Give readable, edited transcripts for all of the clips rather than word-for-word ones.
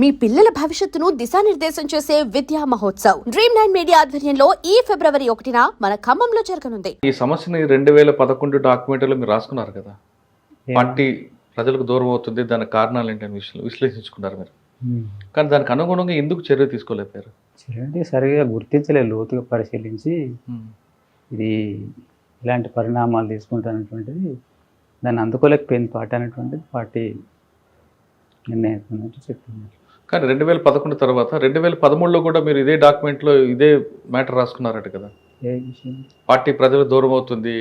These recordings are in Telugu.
మీ పిల్లల భవిష్యత్తును దిశానిర్దేశం చేసే విద్యా మహోత్సవ్ Dream9 మీడియా ఆధ్వర్యంలో ఈ ఫిబ్రవరి 1న మన ఖమ్మంలో జరగనుంది. ఈ సమస్యని 2011 డాక్యుమెంటరీలో మీరు రాసుకున్నారు కదా, పార్టీ ప్రజలకు దూరం అవుతుంది, దానికి కారణాలు ఏంటని విశ్లేషించుకున్నారు మీరు. కానీ దానికి అనుగుణంగా ఎందుకు చర్య తీసుకోలేకపోయారు? చర్య సరిగా గుర్తించలేదు, లోతుగా పరిశీలించి ఇది ఇలాంటి పరిణామాలు తీసుకుంటానటువంటిది దాన్ని అందుకోలేకపోయింది పార్టీ అనేటువంటిది పార్టీ నిర్ణయించుకున్నట్టు చెప్తున్నారు. కానీ 2011 తర్వాత 2013లో కూడా మీరు ఇదే డాక్యుమెంట్లో ఇదే మ్యాటర్ రాసుకున్నారట కదా, ఏ విషయం? పార్టీ ప్రజలకు దూరం అవుతుంది,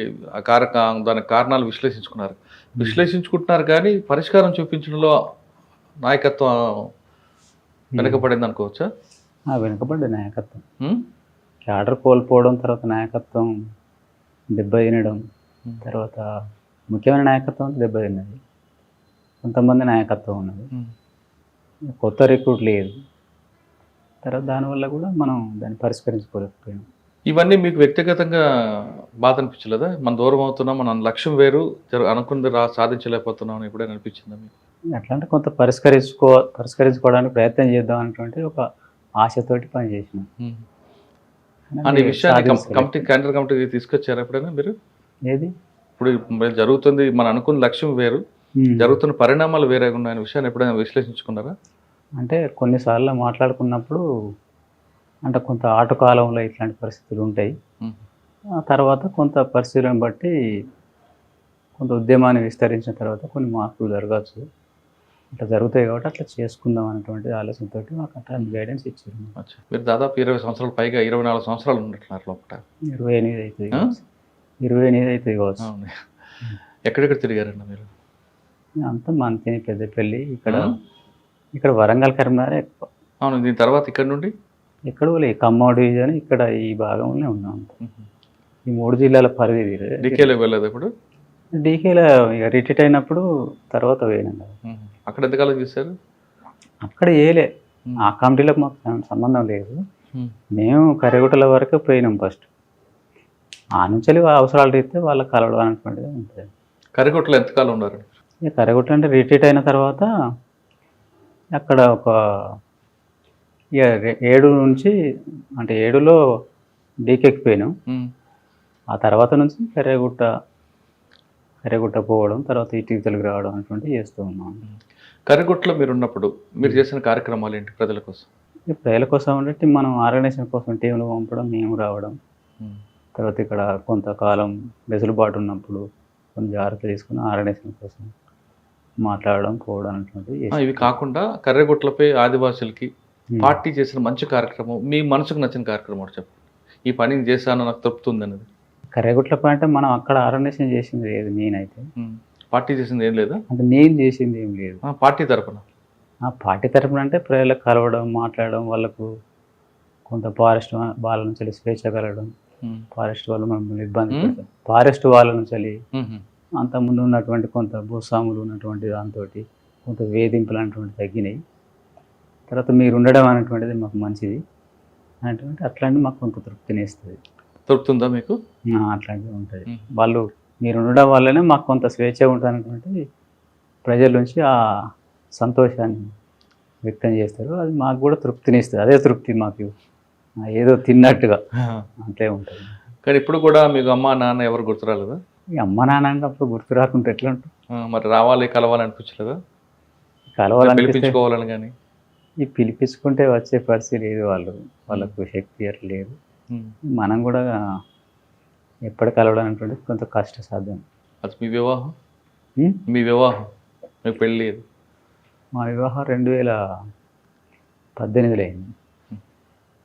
దానికి కారణాలు విశ్లేషించుకుంటున్నారు కానీ పరిష్కారం చూపించడంలో నాయకత్వం వెనకపడింది అనుకోవచ్చా? వెనుకబడ్డ నాయకత్వం, క్యాడర్ కోల్పోవడం, తర్వాత నాయకత్వం దెబ్బతినడం, తర్వాత ముఖ్యమైన నాయకత్వం దెబ్బతిన్నది, కొంతమంది నాయకత్వం ఉన్నది, కొత్త రిక్రూట్ లేదు, తర్వాత దానివల్ల కూడా మనం దాన్ని పరిష్కరించుకోలేకపోయాం. ఇవన్నీ మీకు వ్యక్తిగతంగా బాధ అనిపించలేదా? మన దూరం అవుతున్నాం, మన లక్ష్యం వేరు, అనుకుంది సాధించలేకపోతున్నాం అని ఎప్పుడైనా అనిపించిందా మీకు? ఎట్లా అంటే కొంత పరిష్కరించుకోవడానికి ప్రయత్నం చేద్దాం అనేటువంటి ఒక ఆశతోటి పనిచేసినాం. ఈ విషయాన్ని కమిటీ కేంద్ర కమిటీకి తీసుకొచ్చారు ఎప్పుడైనా మీరు? ఏది ఇప్పుడు జరుగుతుంది, మన అనుకున్న లక్ష్యం వేరు, జరుగుతున్న పరిణామాలు వేరే ఉన్నాయనే విషయాన్ని ఎప్పుడైనా విశ్లేషించుకున్నారా? అంటే కొన్నిసార్లు మాట్లాడుకున్నప్పుడు అంటే కొంత ఆటకాలంలో ఇట్లాంటి పరిస్థితులు ఉంటాయి, ఆ తర్వాత కొంత పరిస్థితులను బట్టి కొంత ఉద్యమాన్ని విస్తరించిన తర్వాత కొన్ని మార్పులు జరగచ్చు, అట్లా జరుగుతాయి కాబట్టి అట్లా చేసుకుందాం అనేటువంటి ఆలోచనతో మాకు అట్లా గైడెన్స్ ఇచ్చారు. మీరు దాదాపు 20 సంవత్సరాల పైగా 24 సంవత్సరాలు ఉన్నట్టున్నారు లోపల. 28 అవుతుంది కావచ్చు. ఎక్కడెక్కడ తిరిగారండి మీరు? అంతా మంతిని, పెద్దపల్లి, ఇక్కడ వరంగల్, కరీంనగర్ ఎక్కువ. అవును, దీని తర్వాత ఇక్కడ నుండి ఎక్కడ ఖమ్మం డివిజన్ ఇక్కడ ఈ భాగంలోనే ఉన్నాం. ఈ 3 జిల్లాల పరిధి. డీకేలో వెళ్ళలేదు ఇప్పుడు? డీకేలో ఇక రిటైర్ అయినప్పుడు తర్వాత పోయినాం. అక్కడ ఎంతకాలం చేశారు? అక్కడ ఏలే, ఆ కమిటీలకు మాకు సంబంధం లేదు, మేము కరిగుట్టల వరకు పోయినాం ఫస్ట్, ఆ నుంచి అవసరాలు రీతే వాళ్ళకి కలవడం అనేటువంటిది ఉంటుంది. కరిగుట్టలో ఎంతకాలం ఉన్నారు? ఇక కరిగుట్ట అంటే రిటైర్ అయిన తర్వాత అక్కడ ఒక ఇక 7 నుంచి అంటే 7లో డీకేకి పోయినాం, ఆ తర్వాత నుంచి కర్రెగుట్ట పోవడం, తర్వాత ఇటీవలకు రావడం అటువంటివి చేస్తూ ఉన్నాం. కర్రెగుట్టలో మీరు ఉన్నప్పుడు మీరు చేసిన కార్యక్రమాలు ఏంటి ప్రజల కోసం? ప్రజల కోసం అంటే మనం ఆర్గనైజేషన్ కోసం టీంలు పంపడం, మేము రావడం, తర్వాత ఇక్కడ కొంతకాలం వెసులుబాటు ఉన్నప్పుడు కొన్ని జాగ్రత్తలు తీసుకుని ఆర్గనైజేషన్ కోసం మాట్లాడడం, పోవడం అటువంటివి. ఇవి కాకుండా కర్రెగుట్టలపై ఆదివాసులకి పార్టీ చేసిన మంచి కార్యక్రమం, మీ మనసుకు నచ్చిన కార్యక్రమం చెప్పండి, ఈ పని చేశాను నాకు తృప్తుంది అనేది. కర్రెగుట్లపై అంటే మనం అక్కడ ఆర్గనైజేషన్ చేసింది లేదు, నేనైతే పార్టీ చేసింది ఏం లేదా? అంటే నేను చేసింది ఏం లేదు. పార్టీ తరపున పార్టీ తరపున అంటే ప్రజలకు కలవడం, మాట్లాడడం, వాళ్ళకు కొంత ఫారెస్ట్ వాళ్ళ నుంచి స్వేచ్ఛ కలగడం, ఫారెస్ట్ వాళ్ళు మమ్మల్ని ఇబ్బంది పెడతాం, ఫారెస్ట్ వాళ్ళ నుంచి అంతకుముందు ఉన్నటువంటి కొంత భూస్వాములు ఉన్నటువంటి దాంతో కొంత వేధింపులు అనేటువంటి తగ్గినాయి, తర్వాత మీరు ఉండడం అనేటువంటిది మాకు మంచిది అనేటువంటి అట్లాంటివి మాకు కొంత తృప్తిని ఇస్తుంది. తృప్తుందా మీకు? అట్లాంటివి ఉంటుంది, వాళ్ళు మీరు ఉండడం వల్లనే మాకు కొంత స్వేచ్ఛ ఉంటుంది అనేటువంటి ప్రజల నుంచి ఆ సంతోషాన్ని వ్యక్తం చేస్తారు, అది మాకు కూడా తృప్తిని ఇస్తుంది. అదే తృప్తి మాకు, ఏదో తిన్నట్టుగా అంతే ఉంటుంది. కానీ ఇప్పుడు కూడా మీకు అమ్మ నాన్న ఎవరు గుర్తురాలేదా? ఈ అమ్మ నాన్న అంటే అప్పుడు గుర్తు రాకుంటే ఎట్లా ఉంటుంది? మరి రావాలి, కలవాలనిపించలేదా? పిలిపించుకోవాలని కానీ ఈ పిలిపించుకుంటే వచ్చే పరిస్థితి లేదు, వాళ్ళకు శక్తి అట్లా లేదు. మనం కూడా ఎప్పటి కలవడం అనేటువంటి కొంత కష్టసాధ్యం. అది మీ వివాహం? మీ వివాహం, మీకు పెళ్ళి లేదు? మా వివాహం 2018లో అయింది.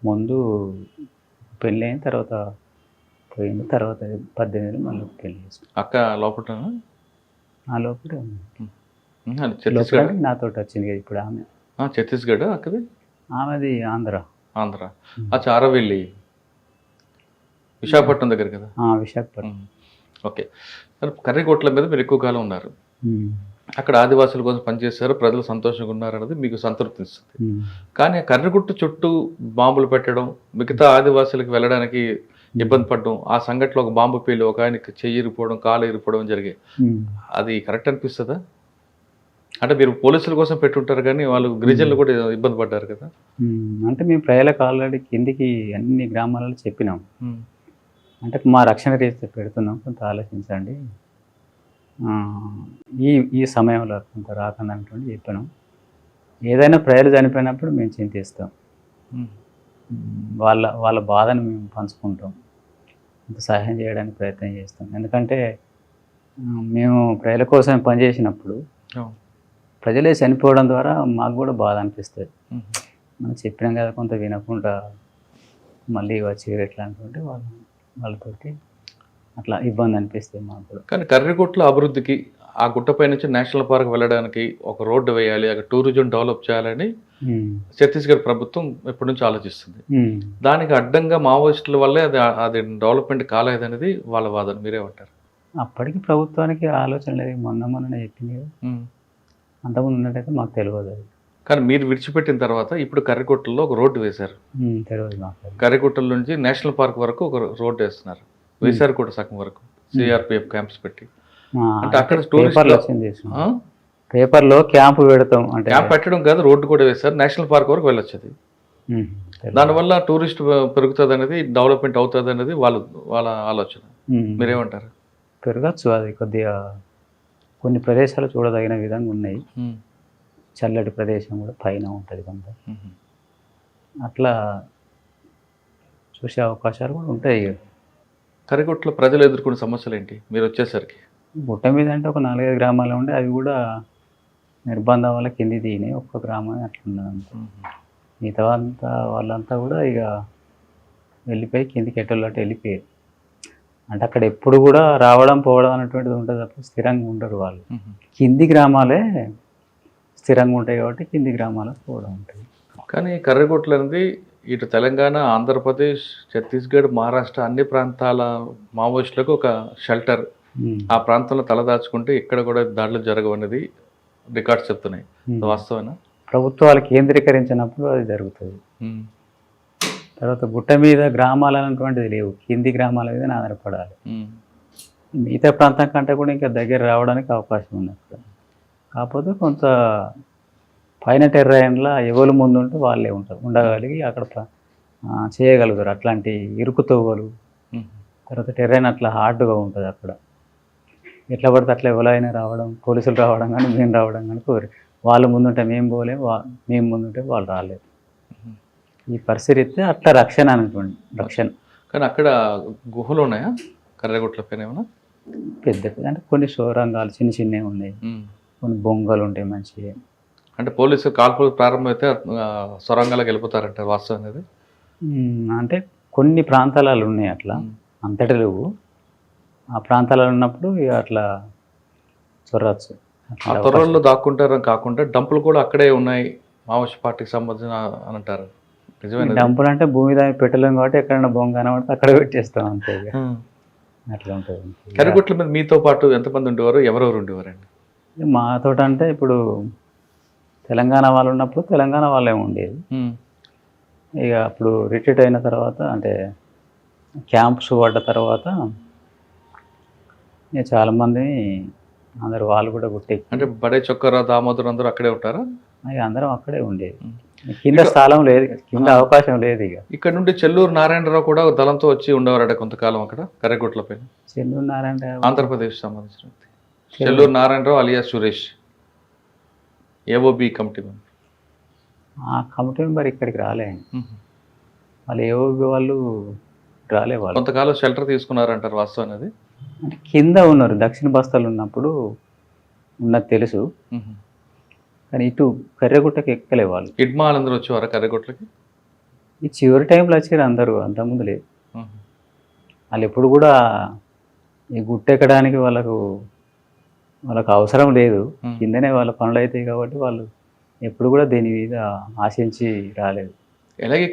ముందు పెళ్ళి అయిన తర్వాత పోయింది, తర్వాత 18లో మళ్ళీ పెళ్ళి చేసుకున్నాం. అక్క లోపల? ఆ లోపలే ఉంది, నాతో వచ్చింది కదా ఇప్పుడు ఆమె. ఛత్తీస్గఢ్ అక్కది? ఆమెది ఆంధ్ర. చారవెల్లి విశాఖపట్నం దగ్గర కదా? విశాఖపట్నం. ఓకే. కర్రెగుట్టల మీద మీరు ఎక్కువ కాలం ఉన్నారు, అక్కడ ఆదివాసుల కోసం పనిచేశారు, ప్రజలు సంతోషంగా ఉన్నారన్నది మీకు సంతృప్తి ఇస్తుంది. కానీ ఆ కర్రెగుట్ట చుట్టూ బాంబులు పెట్టడం, మిగతా ఆదివాసులకు వెళ్ళడానికి ఇబ్బంది పడడం, ఆ సంఘటనలో ఒక బాంబు పేలి ఒక ఆయనకి చెయ్యి ఇరిపోవడం, కాలు ఇరిపోవడం జరిగాయి, అది కరెక్ట్ అనిపిస్తుందా? అంటే మీరు పోలీసుల కోసం పెట్టుంటారు కానీ వాళ్ళు గిరిజనులు కూడా ఇబ్బంది పడ్డారు కదా. అంటే మేము ప్రజలకు ఆల్రెడీ కిందికి అన్ని గ్రామాలలో చెప్పినాం. అంటే మా రక్షణ రీతి పెడుతున్నాం, కొంత ఆలోచించండి, ఈ సమయంలో కొంత రాకుండా అన్నటువంటి చెప్పినాం. ఏదైనా ప్రజలు చనిపోయినప్పుడు మేము చింతిస్తాం, వాళ్ళ బాధను మేము పంచుకుంటాం, కొంత సహాయం చేయడానికి ప్రయత్నం చేస్తాం. ఎందుకంటే మేము ప్రజల కోసం పనిచేసినప్పుడు ప్రజలే చనిపోవడం ద్వారా మాకు కూడా బాధ అనిపిస్తుంది. మనం చెప్పినాం కదా, కొంత వినకుండా మళ్ళీ వచ్చి ఎట్లా అనుకుంటే వాళ్ళతోటి అట్లా ఇబ్బంది అనిపిస్తుంది మాకు కూడా. కానీ కర్రిగుట్ల అభివృద్ధికి ఆ గుట్టపై నుంచి నేషనల్ పార్క్ వెళ్ళడానికి ఒక రోడ్డు వేయాలి, అక్కడ టూరిజం డెవలప్ చేయాలని ఛత్తీస్గఢ్ ప్రభుత్వం ఎప్పటి నుంచి ఆలోచిస్తుంది. దానికి అడ్డంగా మావోయిస్టుల వల్లే అది డెవలప్మెంట్ కాలేదనేది వాళ్ళ వాదన. మీరేమంటారు? అప్పటికి ప్రభుత్వానికి ఆలోచన లేదు, మొన్ననే చెప్పింది కదా, అంతకుముందు ఉన్నట్టయితే మాకు తెలియదు అది. కానీ మీరు విడిచిపెట్టిన తర్వాత ఇప్పుడు కర్రిగుట్టలో ఒక రోడ్డు వేశారు. తెలియదు మాకు. కర్రిగుట్టల నుంచి నేషనల్ పార్క్ వరకు ఒక రోడ్డు వేస్తున్నారు, వేశారు కూడా సగం వరకు సిఆర్పిఎఫ్ క్యాంప్స్ పెట్టి. అంటే అక్కడ పేపర్లో క్యాంప్ పెడతాం, అంటే క్యాంప్ పెట్టడం కాదు, రోడ్డు కూడా వేశారు, నేషనల్ పార్క్ వరకు వెళ్ళొచ్చు. అది దానివల్ల టూరిస్ట్ పెరుగుతుంది అనేది, డెవలప్మెంట్ అవుతుంది అనేది వాళ్ళ ఆలోచన. మీరేమంటారు? పెరగచ్చు, అది కొద్దిగా కొన్ని ప్రదేశాలు చూడదగిన విధంగా ఉన్నాయి. చల్లటి ప్రదేశం కూడా పైన ఉంటుంది కొంత, అట్లా చూసే అవకాశాలు కూడా ఉంటాయి. కర్రిగుట్టలో ప్రజలు ఎదుర్కొనే సమస్యలు ఏంటి మీరు వచ్చేసరికి? గుట్ట మీద అంటే ఒక 4-5 గ్రామాలు ఉండే, అవి కూడా నిర్బంధం వల్ల కింది దిగినాయి. ఒక్క గ్రామం అట్లా ఉన్నదంతా, మిగతా వాళ్ళంతా కూడా ఇక వెళ్ళిపోయి కిందికి ఎట్టోళ్ళట్టు వెళ్ళిపోయారు. అంటే అక్కడ ఎప్పుడు కూడా రావడం పోవడం అనేటువంటిది ఉంటుంది తప్ప స్థిరంగా ఉండరు వాళ్ళు. కింది గ్రామాలే స్థిరంగా ఉంటాయి కాబట్టి కింది గ్రామాలకు పోవడం ఉంటుంది. కానీ కర్రిగుట్టలు అనేది ఇటు తెలంగాణ, ఆంధ్రప్రదేశ్, ఛత్తీస్గఢ్, మహారాష్ట్ర అన్ని ప్రాంతాల మావోయిస్టులకు ఒక షెల్టర్. ఆ ప్రాంతంలో తలదాచుకుంటే ఇక్కడ కూడా దాడులు జరగవనేది రికార్డ్స్ చెప్తున్నాయి. వాస్తవేనా? ప్రభుత్వాలు కేంద్రీకరించినప్పుడు అది జరుగుతుంది. తర్వాత గుట్ట మీద గ్రామాలు అనేటువంటిది లేవు, కింది గ్రామాల మీద ఆధారపడాలి. మిగతా ప్రాంతం కంటే కూడా ఇంకా దగ్గర రావడానికి అవకాశం ఉంది అక్కడ. కాకపోతే కొంత పైన టెర్రైన్లో ఎవరు ముందు ఉంటే వాళ్ళే ఉండగలిగి అక్కడ చేయగలుగుతారు. అట్లాంటి ఇరుకు తవ్వలు, తర్వాత టెర్రైన్ అట్లా హార్డ్గా ఉంటుంది అక్కడ. ఎట్లా పడితే అట్లా ఎవరైనా రావడం, పోలీసులు రావడం కానీ మేము రావడం కానీ వాళ్ళు ముందుంటే మేము పోలేము, మేము ముందుంటే వాళ్ళు రాలేదు. ఈ పరిస్థితి అట్లా రక్షణ అనేటువంటి రక్షణ. కానీ అక్కడ గుహలు ఉన్నాయా కర్రిగుట్టల పైన? ఏమన్నా పెద్ద అంటే కొన్ని సొరంగాలు చిన్న చిన్నవి ఉన్నాయి, కొన్ని బొంగలు ఉంటాయి మంచిగా. అంటే పోలీసు కాల్పులు ప్రారంభమైతే సొరంగాలకు వెళ్ళిపోతారంటారు, వాస్తవం అనేది? అంటే కొన్ని ప్రాంతాలు ఉన్నాయి అట్లా, అంతటి లేవు. ఆ ప్రాంతాలలో ఉన్నప్పుడు ఇక అట్లా చొరవచ్చు. ఆ త్వరలో దాక్కుంటారని కాకుండా డంపులు కూడా అక్కడే ఉన్నాయి మావోయిస్ట్ పార్టీకి సంబంధించిన అని అంటారు. నిజమైన డంపులు అంటే భూమి దాన్ని పెట్టలేం కాబట్టి ఎక్కడైనా బొంగ కనబడితే అక్కడ పెట్టేస్తాం అంతే, అట్లా ఉంటుంది. కర్రిగుట్టల మీద మీతో పాటు ఎంతమంది ఉండేవారు, ఎవరెవరు ఉండేవారండి? మాతో అంటే ఇప్పుడు తెలంగాణ వాళ్ళు ఉన్నప్పుడు తెలంగాణ వాళ్ళే ఉండేది. ఇక అప్పుడు రిట్రీట్ అయిన తర్వాత అంటే క్యాంప్స్ పడ్డ తర్వాత ఇక చాలామంది అందరు వాళ్ళు కూడా గుట్టెక్కి, అంటే బడే చొక్కరా, దామోదర్ అందరూ అక్కడే ఉంటారా? ఇక అందరం అక్కడే ఉండేది. కింద స్థలం లేదు, కింద అవకాశం లేదు. ఇక ఇక్కడ నుండి చెల్లూరు నారాయణరావు కూడా దళంతో వచ్చి ఉండేవారట కొంతకాలం అక్కడ కర్రిగుట్టల పైన. చెల్లూరు నారాయణరావు ఆంధ్రప్రదేశ్ సంబంధించిన Chelluru Narayana Rao alias Suresh, AOB committee member. ఆ కమిటీ మెంబర్ ఇక్కడికి రాలే, వాళ్ళు ఏఓబి వాళ్ళు రాలే. వాళ్ళు కొంతకాలం షెల్టర్ తీసుకున్నారంటారు, వాస్తవం అనేది? అంటే కింద ఉన్నారు, దక్షిణ బస్తాలు ఉన్నప్పుడు ఉన్నది తెలుసు, కానీ ఇటు కర్రిగుట్టకి ఎక్కలే వాళ్ళు. ఇడ్మాల్ అందరూ వచ్చేవారా కర్రిగుట్టలకి? ఈ చివరి టైంలో వచ్చారు అందరూ, అంతకుముందు లేదు. వాళ్ళు ఎప్పుడు కూడా ఈ గుట్ట ఎక్కడానికి వాళ్ళకు అవసరం లేదు, కిందనే వాళ్ళ పనులు అవుతాయి కాబట్టి వాళ్ళు ఎప్పుడు కూడా దీని మీద ఆశించి రాలేదు. అలాగే